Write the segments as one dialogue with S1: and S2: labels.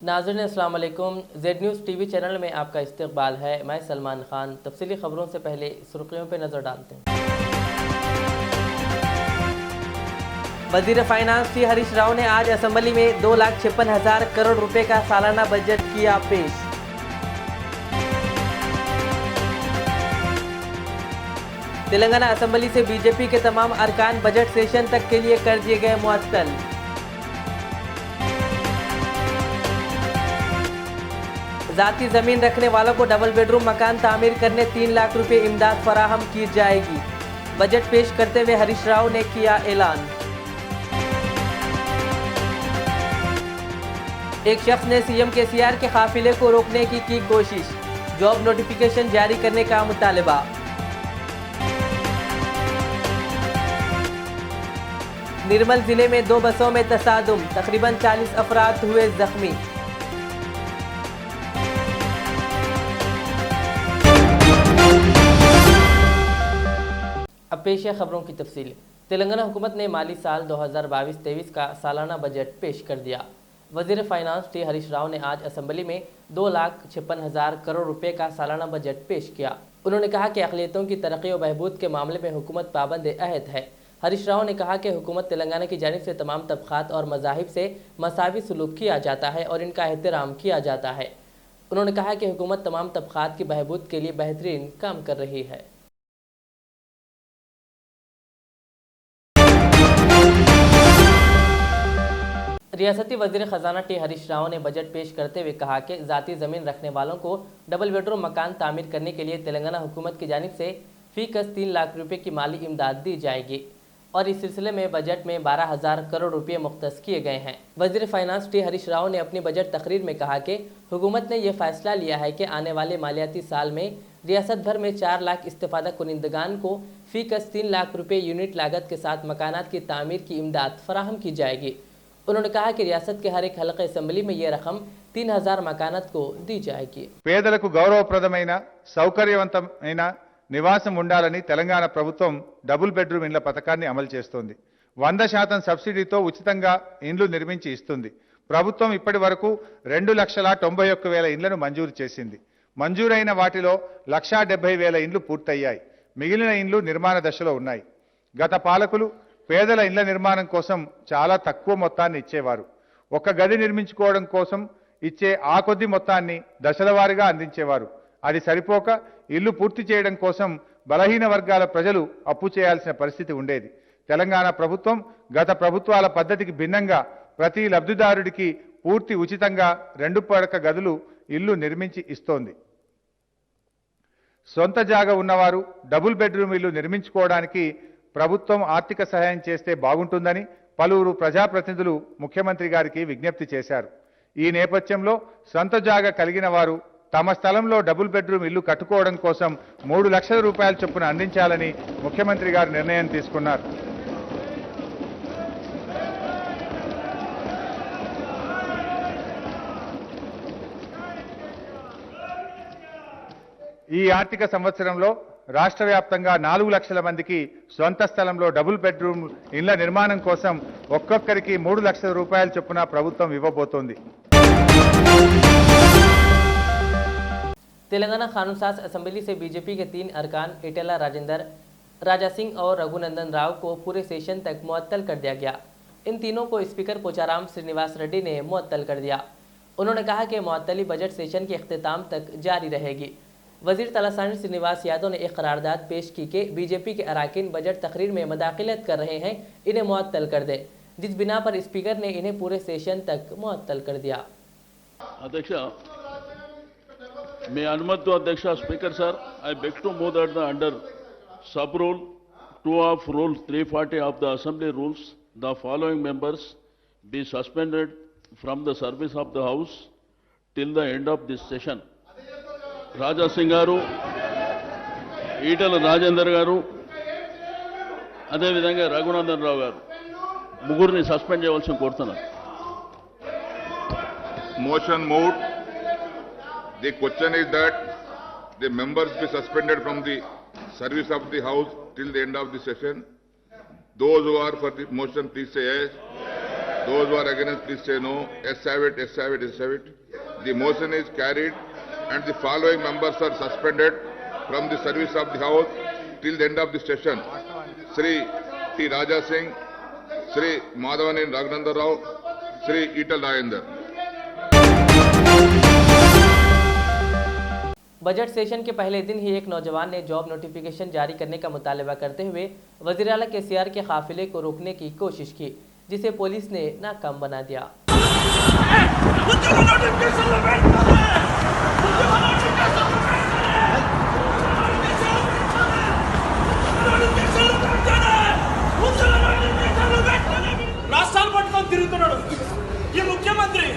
S1: नाज़रीन अस्सलाम वालेकुम। जेड न्यूज़ टीवी चैनल में आपका इस्तकबाल है। मैं सलमान खान। तफसीली खबरों से पहले सुर्खियों पर नज़र डालते हैं। वज़ीर फाइनेंस टी हरीश राव ने आज असेंबली में 2,56,000 करोड़ रुपए का सालाना बजट किया पेश। तेलंगाना असेंबली से बीजेपी के तमाम अरकान बजट सेशन तक के लिए कर दिए गए मुअत्तल। ज़ाती ज़मीन रखने वालों को डबल बेडरूम मकान तामीर करने 3 लाख रुपए इमदाद फराहम की जाएगी। बजट पेश करते हुए हरीश राव ने किया ऐलान। एक शख्स ने सीएम केसीआर के काफिले को रोकने की कोशिश। जॉब नोटिफिकेशन जारी करने का मुतालबा। निर्मल जिले में 2 बसों में तसादुम, तकरीबन 40 अफराद हुए जख्मी। अब पेश है खबरों की तफसील। तेलंगाना हुकूमत ने माली साल 2022-23 का सालाना बजट पेश कर दिया। वज़ीर फाइनेंस टी हरीश राव ने आज असेंबली में 2,56,000 करोड़ रुपए का सालाना बजट पेश किया। उन्होंने कहा कि अक़लियतों की तरक्की और बहबूद के मामले में हुकूमत पाबंद अहद है। हरीश राव ने कहा कि हुकूमत तेलंगाना की जानिब से तमाम तबक़ात और मज़ाहिब से मसावी सलूक किया जाता है और इनका एहतराम किया जाता है। उन्होंने कहा कि हुकूमत तमाम तबक़ात की बहबूद के लिए बेहतरीन काम कर रही है। रियासती वज़ीर ख़जाना टी हरीश राव ने बजट पेश करते हुए कहा कि ज़ाती ज़मीन रखने वालों को डबल बेडरूम मकान तामीर करने के लिए तेलंगाना हुकूमत की जानिब से फ़ी कस 3 लाख रुपए की माली इमदाद दी जाएगी और इस सिलसिले में बजट में 12,000 करोड़ रुपए मुख्तस किए गए हैं। वज़ीर फाइनेंस टी हरीश राव ने अपनी बजट तकरीर में कहा कि हुकूमत ने यह फ़ैसला लिया है कि आने वाले मालियाती साल में रियासत भर में 4 लाख इस्तिफ़ादा कुनिंदगान को फ़ी कस 3 लाख रुपए यूनिट लागत के साथ मकानात की तामीर की इमदाद फराहम की जाएगी। उन्होंने कहा कि रियासत के हर एक हल्के असेंबली में यह रकम 3,000 मकानात को दी जाएगी।
S2: పేదలకు గౌరవప్రదమైన సౌకర్యవంతమైన నివాసం ఉండాలని తెలంగాణ ప్రభుత్వం డబుల్ బెడ్రూమ్ ఇండ్ల పథకాన్ని అమలు చేస్తోంది. 100% సబ్సిడీతో ఉచితంగా ఇండ్లు నిర్మించి ఇస్తుంది. ప్రభుత్వం ఇప్పటి వరకు 2,91,000 ఇండ్లను మంజూరు చేసింది. మంజూరైన వాటిలో 1,70,000 ఇండ్లు పూర్తయ్యాయి. మిగిలిన ఇండ్లు నిర్మాణ దశలో ఉన్నాయి. గత పాలకులు పేదల ఇండ్ల నిర్మాణం కోసం చాలా తక్కువ మొత్తాన్ని ఇచ్చేవారు. ఒక గది నిర్మించుకోవడం కోసం ఇచ్చే ఆ కొద్ది మొత్తాన్ని దశలవారీగా అందించేవారు. అది సరిపోక ఇల్లు పూర్తి చేయడం కోసం బలహీన వర్గాల ప్రజలు అప్పు చేయాల్సిన పరిస్థితి ఉండేది. తెలంగాణ ప్రభుత్వం గత ప్రభుత్వాల పద్ధతికి భిన్నంగా ప్రతి లబ్ధిదారుడికి పూర్తి ఉచితంగా 2 పడక గదులు ఇల్లు నిర్మించి ఇస్తోంది. సొంత జాగా ఉన్నవారు డబుల్ బెడ్రూమ్ ఇల్లు నిర్మించుకోవడానికి ప్రభుత్వం ఆర్థిక సహాయం చేస్తే బాగుంటుందని పలువురు ప్రజాప్రతినిధులు ముఖ్యమంత్రి గారికి విజ్ఞప్తి చేశారు. ఈ నేపథ్యంలో సొంత జాగా కలిగిన వారు తమ స్థలంలో డబుల్ బెడ్రూమ్ ఇల్లు కట్టుకోవడం కోసం 3 లక్షల రూపాయల చొప్పున అందించాలని ముఖ్యమంత్రి గారు నిర్ణయం తీసుకున్నారు. ఈ ఆర్థిక సంవత్సరంలో రాష్ట్ర వ్యాప్తంగా 4 లక్షల మందికి సొంత స్థలంలో డబుల్ బెడ్రూమ్ ఇళ్ల నిర్మాణం కోసం ఒక్కొక్కరికి 3 లక్షల రూపాయల చొప్పున ప్రభుత్వం ఇవ్వబోతోంది.
S1: तेलंगाना कानून साज असेंबली से बीजेपी के 3 अरकान इटेला राजेंद्र, राजा सिंह और रघुनंदन राव को पूरे सेशन तक मुअत्तल कर दिया गया। इन तीनों को स्पीकर पोचाराम श्रीनिवास रेड्डी ने मुअत्तल कर दिया। उन्होंने कहा कि मुअत्तली बजट सेशन के अख्तिताम तक जारी रहेगी। वजीर तलासानी श्रीनिवास यादव ने एक करारदाद पेश की कि बीजेपी के अरकान बजट तकरीर में मदाखिलत कर रहे हैं, इन्हें मुअत्तल कर दें, जिस बिना पर स्पीकर ने इन्हें पूरे सेशन तक मुअत्तल कर दिया।
S3: अध्यक्ष, may अनुमत तो अध्यक्ष speaker sir, I beg to move that the under sub rule 2 of rule 340 of the assembly rules, the following members be suspended from the service of the house till the end of this session. Raja Singh garu, Itala Rajendra garu, అదే విధంగా రఘునందన్ రావు గారు ముగ్గురిని suspend చేయవలసిన కోరుతున్నారు.
S4: Motion moved. The question is that the members be suspended from the service of the house till the end of the session. Those who are for the motion, please say yes. Those who are against, please say no. Yes, have it, yes, have it, yes, have it. The motion is carried and the following members are suspended from the service of the House till the end of the session. Sri T. Raja Singh, Sri Madhavanan Raghunandar Rao, Sri Etal Rajendra.
S1: Budget session के पहले दिन ही एक नौजवान ने job notification जारी करने का मुतालबा करते हुए वज़ीर आला केसीआर के काफिले को रोकने की कोशिश की, जिसे पुलिस ने नाकाम बना दिया।
S5: రాష్ట్రాలు పట్టుకొని తిరుగుతున్నాడు ఈ ముఖ్యమంత్రి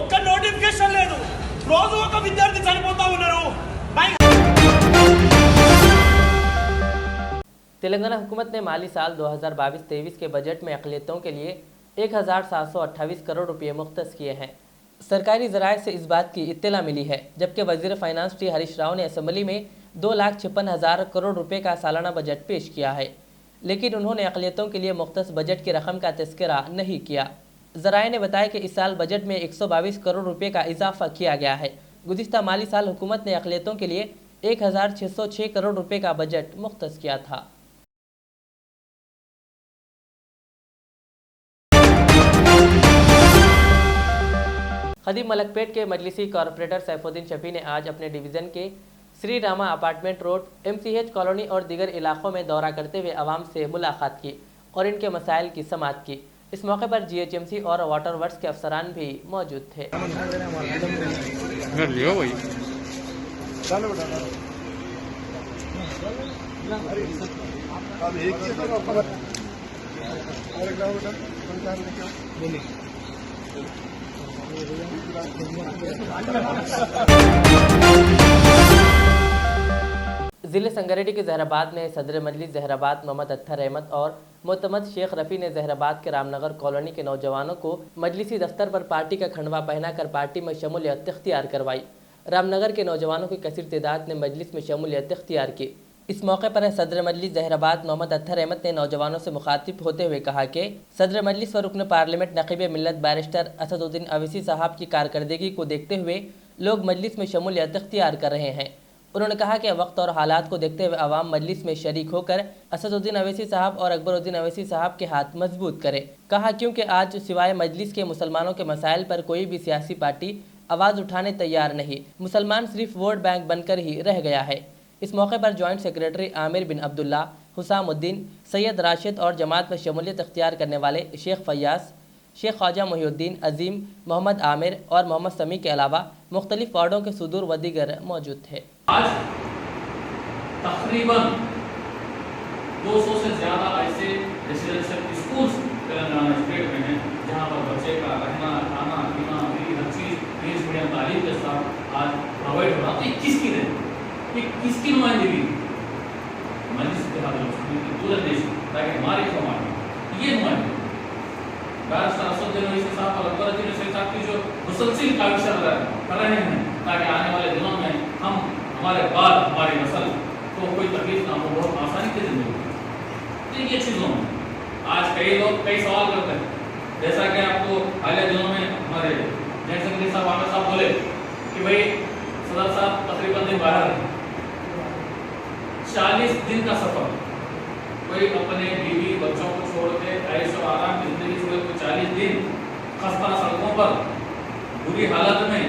S5: ఒక్క నోటిఫికేషన్ లేదు రోజు ఒక విద్యార్థి చనిపోతా ఉన్నారు
S1: तेलंगाना हुकूमत ने माली साल 2022-23 के बजट में अक़लियतों के लिए 1728 करोड़ रुपये मुख्तस किए हैं। सरकारी ज़राए से इस बात की इत्तला मिली है, जबकि वज़ीर फाइनेंस टी हरीश राव ने असम्बली में 2,56,000 करोड़ रुपये का सालाना बजट पेश किया है, लेकिन उन्होंने अक़लियतों के लिए मुख्तस बजट की रकम का तज़किरा नहीं किया। ज़राए ने बताया कि इस साल बजट में 122 करोड़ रुपये का इजाफा किया गया है। गुज़िश्ता माली साल हुकूमत ने अक़लियतों के लिए 1,606 करोड़ रुपये का बजट मुख्तस किया था। खदीम मलकपेट के मजलिसी कॉरपोरेटर सैफुद्दीन शफी ने आज अपने डिवीज़न के Shri Rama apartment road, MCH colony और दीगर इलाकों में दौरा करते हुए आवाम से मुलाकात की और इनके मसाइल की समाअत की। इस मौके पर GHMC और वाटर वर्क्स के अफसरान भी मौजूद थे। ज़िले संगारेड्डी के जहराबाद में सदर मजलिस जहराबाद मोहम्मद अत्तर अहमद और मोतमद शेख रफ़ी ने जहराबाद के रामनगर कॉलोनी के नौजवानों को मजलिसी दफ्तर पर पार्टी का खंडवा पहनाकर पार्टी में शमूलियत इख्तियार करवाई। रामनगर के नौजवानों की कसीर तादाद ने मजलिस में शमूलियत इख्तियार की। इस मौके पर सदर मजलिस जहराबाद मोहम्मद अत्तर अहमद ने नौजवानों से मुखातिब होते हुए कहा कि सदर मजलिस व रुकन पार्लियामेंट नक़ीब मिल्लत बैरिस्टर असदुद्दीन अवैसी साहब की कारकर्दगी को देखते हुए लोग मजलिस में शमूलियत इख्तियार कर रहे हैं। उन्होंने कहा कि वक्त और हालात को देखते हुए आवाम मजलिस में शरीक होकर असदुद्दीन अवैसी साहब और अकबरुद्दीन अवैसी साहब के हाथ मजबूत करे। कहा क्योंकि आज सिवाय मजलिस के मुसलमानों के मसाइल पर कोई भी सियासी पार्टी आवाज़ उठाने तैयार नहीं, मुसलमान सिर्फ वोट बैंक बनकर ही रह गया है। इस मौके पर जॉइंट सेक्रेटरी आमिर बिन अब्दुल्ला, हुसामुद्दीन, सैयद राशिद और जमात में शमूलियत इख्तियार करने वाले शेख फयाज, शेख ख्वाजा मोहिउद्दीन, अजीम, मोहम्मद आमिर और मोहम्मद समी के अलावा मुख्तलिफ वार्डों के सुदूर व दीगर मौजूद थे।
S6: आज तकरीबन 200 से ज़्यादा ऐसे रेसिडेंशियल स्कूल्स तेलंगाना स्टेट में हैं जहाँ पर बच्चे का रहना, खाना, पीना, हर चीज़ इंग्लिश मीडियम तालीम के साथ आज प्रोवाइड हो रहा है। किसकी रहे, ये किसकी नुमाइंदगी? मजलिस इत्तेहाद मुस्लिमीन पूरे देश ताकि हमारे कमांड ये नुमाइंदगी बैरिस्टर असदुद्दीन अवैसी साहब और अकबरुद्दीन अवैसी साहब की जो मुसलसल काविश कर रहे हैं ताकि आने वाले दिनों में हम हमारे बाद हमारी नस्ल को कोई तकलीफ ना हो, बहुत आसानी से जिंदगी। तो ये चीज़ों में आज कई लोग कई सवाल करते हैं, जैसा कि आपको हालिया दिनों में हमारे जैन सेक्रेटरी साहब आमिर साहब बोले कि भाई सदर साहब तकरीबन दिन बाहर है, 40 दिन का सफर, कोई अपने बीवी बच्चों को छोड़ के ऐशो आराम की जिंदगी छोड़ के 40 दिन खस्ता सड़कों पर बुरी हालत में,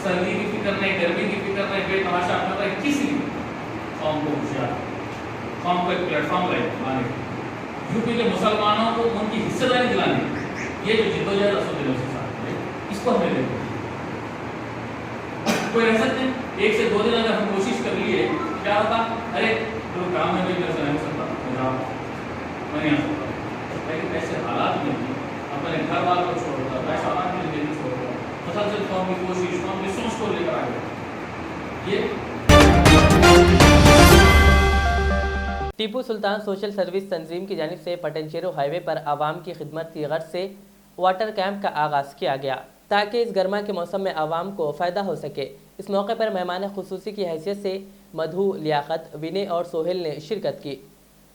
S6: सर्दी की फिक्र नहीं, गर्मी की फिक्र नहीं, बेतहाशा कर रहे, किस लिए? कौम को होशियार, कौम को एक प्लेटफॉर्म लाने, यूपी के मुसलमानों को उनकी हिस्सेदारी दिलाने, ये जो जिद्दोजहद असदुद्दीन अवैसी साहब है, इसको हमें लेते कोई रह सकते हैं। 1 से 2 दिन अगर हम कोशिश कर लिए क्या होता, अरे तो काम में भी मेरे से नहीं सकता, मैं नहीं आ सकता, लेकिन ऐसे हालात में भी अपने घर वालों को छोड़ता, पैसा आराम के लिए छोड़ता, मुसलसल कौम की कोशिश, कौम की सोच को लेकर आगे ये
S1: टीपू सुल्तान सोशल सर्विस तंजीम की जानिब से पटनचेरू हाईवे पर आवाम की खिदमत की गर्ज से वाटर कैंप का आगाज़ किया गया ताकि इस गर्मा के मौसम में आवाम को फ़ायदा हो सके। इस मौके पर मेहमान खुसूसी की हैसियत से मधु, लियाकत, विनय और सोहेल ने शिरकत की,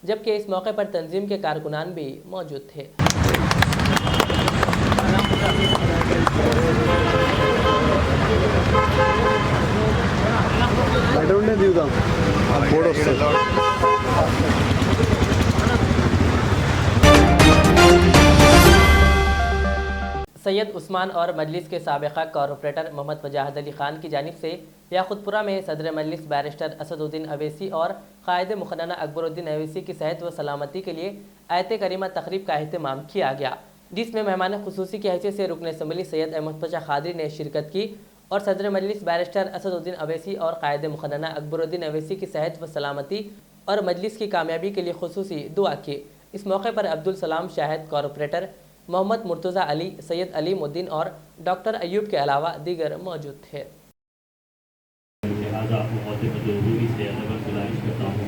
S1: जबकि इस मौके पर तंजीम के कारकुनान भी मौजूद थे।
S7: బ్యాక్గ్రౌండే దిగుదాం ఆ బోర్డు వస్తుంది.
S1: सैयद उस्मान और मजलिस के साबिका कॉरपोरेटर मोहम्मद वजाहत अली खान की जानिब से याकुतपुरा में सदर मजलिस बैरिस्टर असदुद्दीन अवैसी और कायद मुखन्ना अकबरुद्दीन अवैसी की सेहत व सलामती के लिए आयत करीमा तकरीब का अहतमाम किया गया, जिसमें मेहमान खुसूसी की हैसियत से रुकन असम्बली सैयद अहमद पशा खादरी ने शिरकत की और सदर मजलिस बैरिस्टर असदुद्दीन अवैसी और कायद मुखन्ना अकबरुद्दीन अवैसी की सेहत व सलामती और मजलिस की कामयाबी के लिए खुसूसी दुआ की। इस मौके पर अब्दुल सलाम शाहिद कॉरपोरेटर, मोहम्मद मुर्तज़ा अली, सैयद अलीमुद्दीन और डॉक्टर अयूब के अलावा दीगर मौजूद थे।
S6: लिहाजा आपको मौके में जरूरी से अगर गुजारिश करता हूँ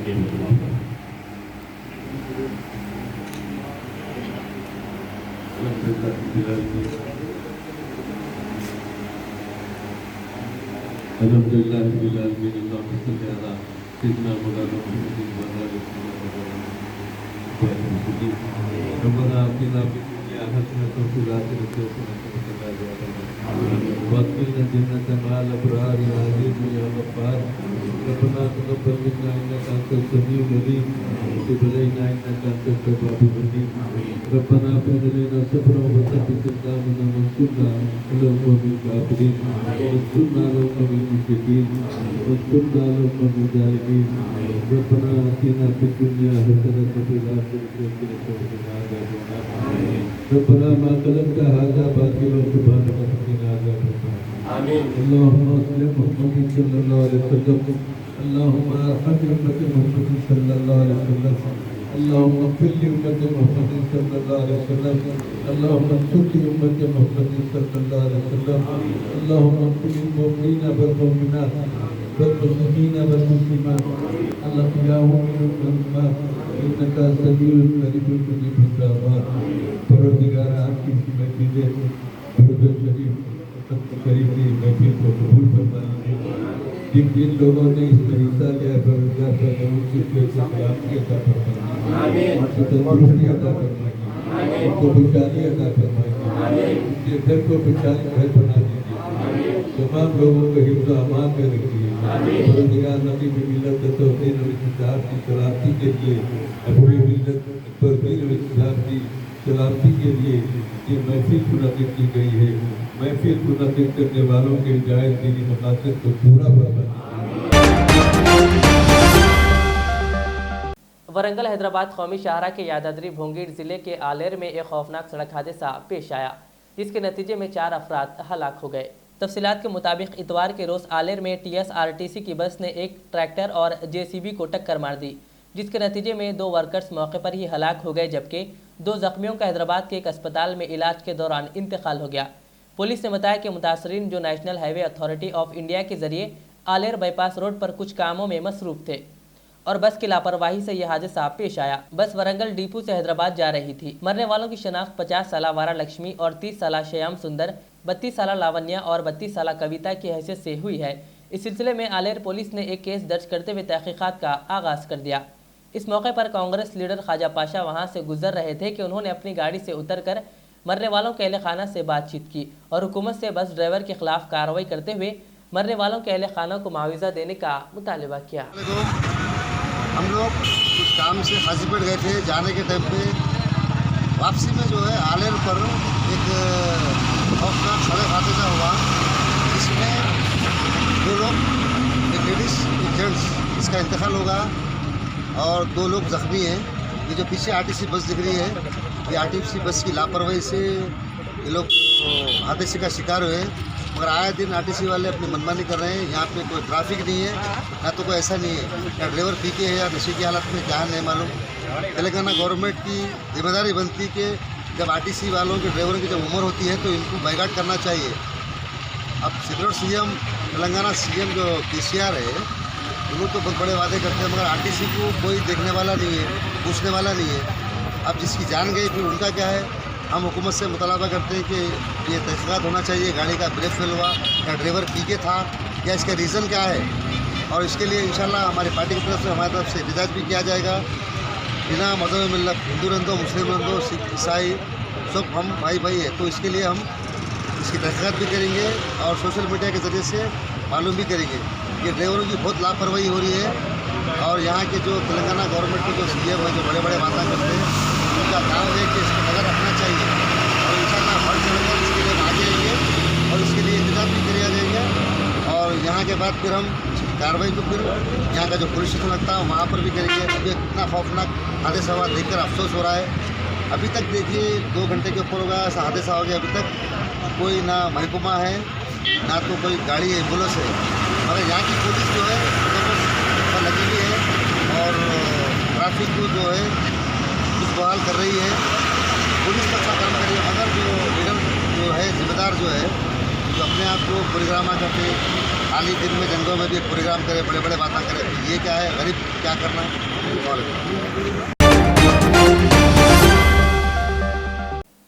S6: कि
S8: जिन लोगों ने इस पर हिस्सा लिया परवरदिगार पर उनकी सलामती अता फरमाइए, उनको तंदुरुस्ती अता फरमाइए, उनको खुशहाली अता फरमाइए, उनके घर को खुशहाली घर बना दीजिए, तमाम लोगों को हिफ्ज़ व अमान में रखिए। परवरदिगार नबी की मिल्लत तौहीद और इस्लाम की सलामती के लिए, अपनी मिल्लत पर दीन और इस्लाम की सलामती के लिए ये महफिल मुनक़िद की गई है। महफिल मुनक़िद करने वालों के जायज़ दीनी मक़ासद को पूरा फरमाइए।
S1: वरंगल हैदराबाद कौमी शाहरा के यादाद्री भोंगीर ज़िले के आलेर में एक खौफनाक सड़क हादसा पेश आया, जिसके नतीजे में 4 अफराद हलाक हो गए। तफसीलात के मुताबिक इतवार के रोज़ आलेर में TSRTC की बस ने एक ट्रैक्टर और JCB को टक्कर मार दी, जिसके नतीजे में 2 वर्कर्स मौके पर ही हलाक हो गए, जबकि 2 जख्मियों का हैदराबाद के एक अस्पताल में इलाज के दौरान इंतकाल हो गया। पुलिस ने बताया कि मुतासरीन जो national highway authority of India के जरिए आलेर बाईपास रोड पर कुछ कामों में मसरूफ थे और बस की लापरवाही से यह हादसा पेश आया। बस वरंगल डिपो से हैदराबाद जा रही थी। मरने वालों की शनाख्त 50 साला वारा लक्ष्मी और 30 साला श्याम सुंदर, 32 साला लावण्या और 32 साला कविता की हैसियत से हुई है। इस सिलसिले में आलेर पुलिस ने एक केस दर्ज करते हुए तहकीकात का आगाज कर दिया। इस मौके पर कांग्रेस लीडर ख्वाजा पाशा वहां से गुजर रहे थे कि उन्होंने अपनी गाड़ी से उतरकर मरने वालों के अहले खाना से बातचीत की और हुकूमत से बस ड्राइवर के खिलाफ कार्रवाई करते हुए मरने वालों के अहले खाना को मुआवजा देने का मुतालबा किया।
S9: हम लोग कुछ काम से हाजीपेट गए थे, जाने के टाइम पे वापसी में जो है आलेर पर एक खौफनाक सड़क हादसा हुआ, जिसमें 2 लोग, एक लेडीज़ एक जेंट्स, इसका इंतकाल होगा और 2 लोग जख्मी हैं। ये जो पीछे RTC बस दिख रही है, ये RTC बस की लापरवाही से ये लोग हादसे का शिकार हुए। मगर आए दिन RTC वाले अपनी मनमानी कर रहे हैं। यहाँ पे कोई ट्रैफिक नहीं है, ना तो कोई ऐसा नहीं है, या ड्राइवर पी के है या नशे की हालत में, क्या नहीं मालूम। तेलंगाना गवर्नमेंट की जिम्मेदारी बनती कि जब RTC वालों के ड्राइवरों की जब उम्र होती है तो इनको बाइकाट करना चाहिए। अब सिक्योर CM तेलंगाना CM जो KCR है, उन्होंने तो बहुत बड़े वादे करते हैं, मगर RTC को कोई देखने वाला नहीं है, पूछने वाला नहीं है। अब जिसकी जान गई फिर उनका क्या है। हम हुकूमत से मुतालबा करते हैं कि ये तहक़ीक़ात होना चाहिए, गाड़ी का ब्रेक फेल हुआ या ड्राइवर पी के था, या इसका रीज़न क्या है, और इसके लिए इंशाल्लाह हमारी पार्टी की तरफ से, हमारी तरफ से एहतजाज भी किया जाएगा। बिना मज़हब मिल्लत, हिंदू रंदो, मुस्लिम रंदो, सिख ईसाई सब हम भाई भाई है, तो इसके लिए हम इसकी तहकीकात भी करेंगे और सोशल मीडिया के ज़रिए से मालूम भी करेंगे। ये ड्राइवरों की बहुत लापरवाही हो रही है और यहाँ के जो तेलंगाना गवर्नमेंट के जो सीएम है, जो बड़े बड़े वादा करते हैं, उनका काम है कि इसको नज़र रखना चाहिए और इंशाल्लाह हर जगह इसके लिए आगे आएंगे और इसके लिए इंतजाम भी किया जाएगा। और यहाँ के बाद फिर हम कार्रवाई को फिर यहाँ का जो पुलिस स्टेशन लगता है वहाँ पर भी करेंगे। अभी इतना खौफनाक हादसा हुआ देखकर अफसोस हो रहा है। अभी तक देखिए 2 घंटे के ऊपर होगा ऐसा हादसा हो गया, अभी तक कोई ना महकमा है ना तो कोई गाड़ी एम्बुलेंस है, मगर यहाँ की पुलिस जो है पर लगी हुई है और ट्रैफिक को जो है बहाल कर रही है। पुलिस तो अच्छा काम कर रही है, मगर जो लीडर जो है जिम्मेदार जो है जो अपने आप को प्रोग्राम करके हाल ही दिन में जंगलों में भी एक प्रोग्राम करे, बड़े बड़े बातें करे, ये क्या है, गरीब क्या करना है।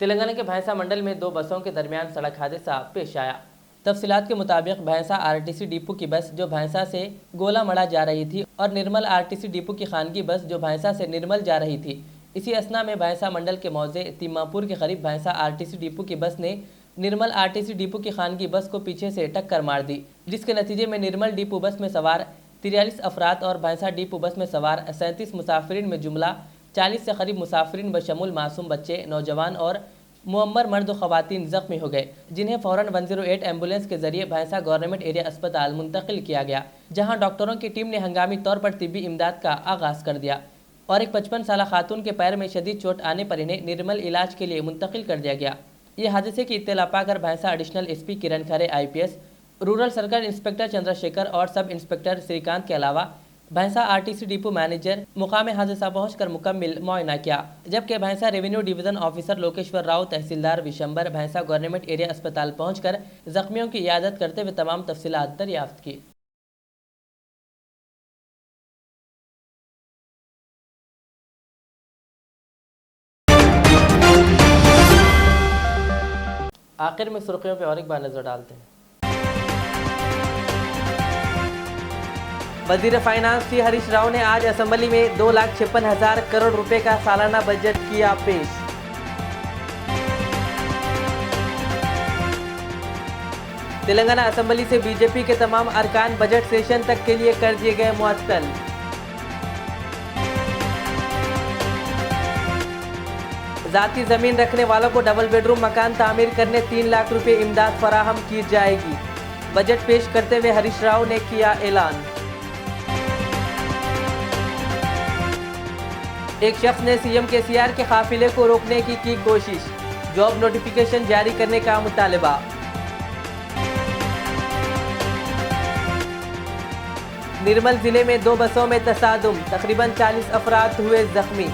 S1: तेलंगाना के भैंसा मंडल में 2 बसों के दरमियान सड़क हादसा पेश आया। तफसीलात के मुताबिक भैंसा आरटीसी डिपो की बस जो भैंसा से गोलामड़ा जा रही थी और निर्मल आरटीसी डिपो की खानगी बस जो भैंसा से निर्मल जा रही थी। इसी असना में भैंसा मंडल के मौजे तिम्मापुर के करीब भैंसा आरटीसी डिपो की बस ने निर्मल आरटीसी डिपो की खानगी बस को पीछे से टक्कर मार दी, जिसके नतीजे में निर्मल डिपो बस में सवार 43 अफराद और भैंसा डिपो बस में सवार 37 मुसाफिरीन में जुमला 40 से करीब मुसाफिरीन बशमूल मासूम बच्चे, नौजवान और मुअम्मर मर्द और ख़वातीन ज़ख्मी हो गए, जिन्हें फ़ौरन 108 एम्बुलेंस के जरिए भैंसा गवर्नमेंट एरिया अस्पताल मुंतकिल किया गया, जहां डॉक्टरों की टीम ने हंगामी तौर पर तिब्बी इमदाद का आगाज़ कर दिया और एक 55 साल खातून के पैर में शदीद चोट आने पर इन्हें निर्मल इलाज के लिए मुंतकिल कर दिया गया। ये हादसे की इत्तला पाकर भैंसा एडिशनल एसपी किरण खरे IPS, rural circle inspector Chandrashekhar और सब इंस्पेक्टर श्रीकांत के अलावा भैंसा आरटीसी डिपो मैनेजर मुकाम हादसा पहुंचकर मुकम्मल मुआयना किया, जबकि Bhainsa revenue division officer Lokeshwar Rao, तहसीलदार विशंबर भैंसा गवर्नमेंट एरिया अस्पताल पहुंचकर जख्मियों की इयादत करते हुए तमाम तफसीलात दरियाफ्त की। आखिर में सुर्खियों पर और एक बार नजर डालते हैं। वजीर फाइनेंस टी हरीश राव ने आज असेंबली में 2,56,000 करोड़ रुपए का सालाना बजट किया पेश। तेलंगाना असेंबली से बीजेपी के तमाम अरकान बजट सेशन तक के लिए कर दिए गए मुअत्तल। ज़ाती ज़मीन रखने वालों को डबल बेडरूम मकान तामीर करने 3 लाख रुपए इमदाद फराहम की जाएगी। बजट पेश करते हुए हरीश राव ने किया ऐलान। एक शख्स ने सीएम केसीआर के काफिले को रोकने की कोशिश, जॉब नोटिफिकेशन जारी करने का मुतालबा। निर्मल जिले में 2 बसों में तसादुम, तकरीबन 40 अफराद हुए जख्मी।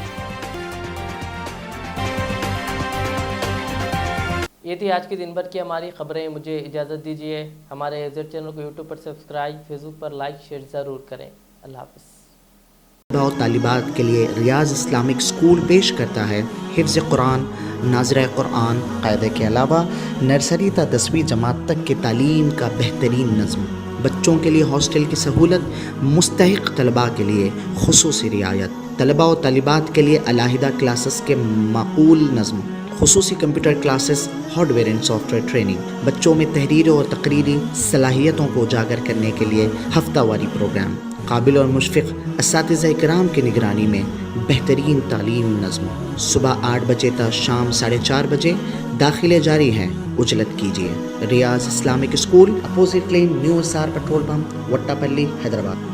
S1: ये थी आज के दिन भर की हमारी खबरें। मुझे इजाज़त दीजिए। हमारे AZ चैनल को यूट्यूब पर सब्सक्राइब, फेसबुक पर लाइक शेयर ज़रूर करें। अल्लाह हाफ़िज़।
S10: और तालिबात के लिए रियाज इस्लामिक स्कूल पेश करता है हिफ्ज़ कुरान, नाज़िरा कुरान क़ायदे के अलावा नर्सरी ta 10वीं जमात तक की तालीम का बेहतरीन नज़्म। बच्चों के लिए हॉस्टल की सहूलत, मुस्तहिक़ तलबा के लिए खुसूसी रियायत, तलबा और तालिबात के लिए अलहदा क्लासेस के माकूल नज़्म, खुसूसी computer classes, hardware and software training, बच्चों में तहरीर और तकरीरी सलाहियतों को उजागर करने के लिए हफ्तावारी प्रोग्राम, काबिल और मुशफ़िक़ असातिज़ा इकराम की निगरानी में बेहतरीन तालीम नज़्म। सुबह 8 बजे तक शाम 4:30 बजे दाखिले जारी हैं, उजलत कीजिए। Riyaz Islamic school, opposite lane, new SR petrol pump, Vattepally, Hyderabad.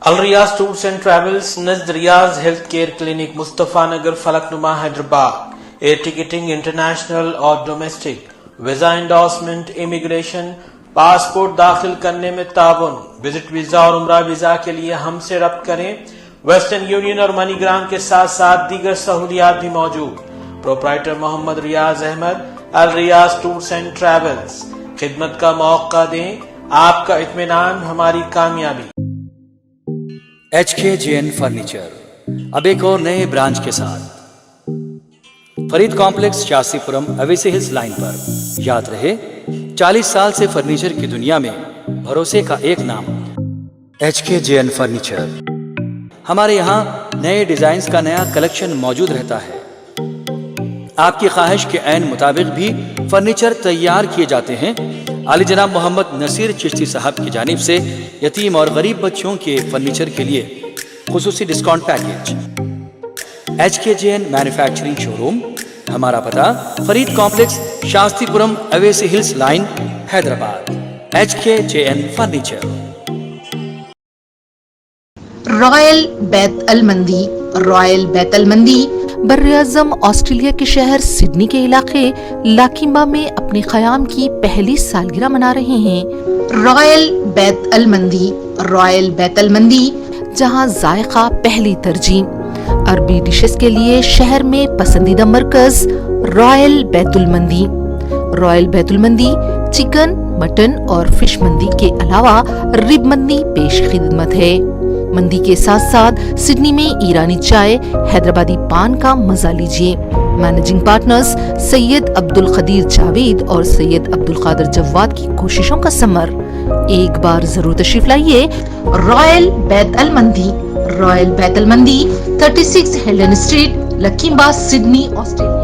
S11: Al Riyaz tours and travels नज़द Riyaz health care clinic, Mustafa Nagar, Falaknuma, Hyderabad. Air ticketing international और domestic, visa endorsement, immigration, passport दाखिल करने में ताउन, विजिट वीज़ा और उम्रा वीज़ा के लिए हमसे रब्त करें। वेस्टर्न यूनियन और मनीग्राम के साथ साथ दीगर सहूलियात भी मौजूद। Proprietor Mohammad Riyaz Ahmed, Al Riyaz tours and travels. खिदमत का मौका दें, आपका इत्मीनान हमारी कामयाबी।
S12: HKJN फर्नीचर अब एक और नए ब्रांच के साथ Farid complex, Shastripuram, Owaisi hills line पर। याद रहे, 40 साल से फर्नीचर की दुनिया में भरोसे का एक नाम HKJN फर्नीचर। हमारे यहाँ नए डिजाइन्स का नया कलेक्शन मौजूद रहता है। آپ کی خواہش کے عین مطابق بھی فرنیچر تیار کیے جاتے ہیں۔ عالی جناب محمد نصیر چشتی صاحب کی جانب سے یتیم اور غریب بچوں کے فرنیچر کے لیے خصوصی discount package. HKJN manufacturing show room, ہمارا پتہ Farid complex, Shastripuram, Owaisi hills line, Hyderabad. HKJN furniture.
S13: Royal بیت المندی۔ رائل بیت المندی بر اعظم آسٹریلیا کے شہر سڈنی کے علاقے لاکیمبا میں اپنے قیام کی پہلی سالگرہ منا رہے ہیں۔ رائل بیت المندی۔ رائل بیت المندی جہاں ذائقہ پہلی ترجیح، عربی ڈشز کے لیے شہر میں پسندیدہ مرکز رائل بیت المندی۔ رائل بیت المندی چکن، مٹن اور فش مندی کے علاوہ رب مندی پیش خدمت ہے۔ مندی کے ساتھ ساتھ سڈنی میں ایرانی چائے، حیدرآبادی پان کا مزہ لیجیے۔ مینیجنگ پارٹنرز سید عبدالقدیر جاوید اور سید عبدالقادر جواد کی کوششوں کا ثمر۔ ایک بار ضرور تشریف لائیے رائل بیت المندی۔ رائل بیت المندی 36 ہیلڈن اسٹریٹ، لکیمبا، سڈنی، آسٹریلیا۔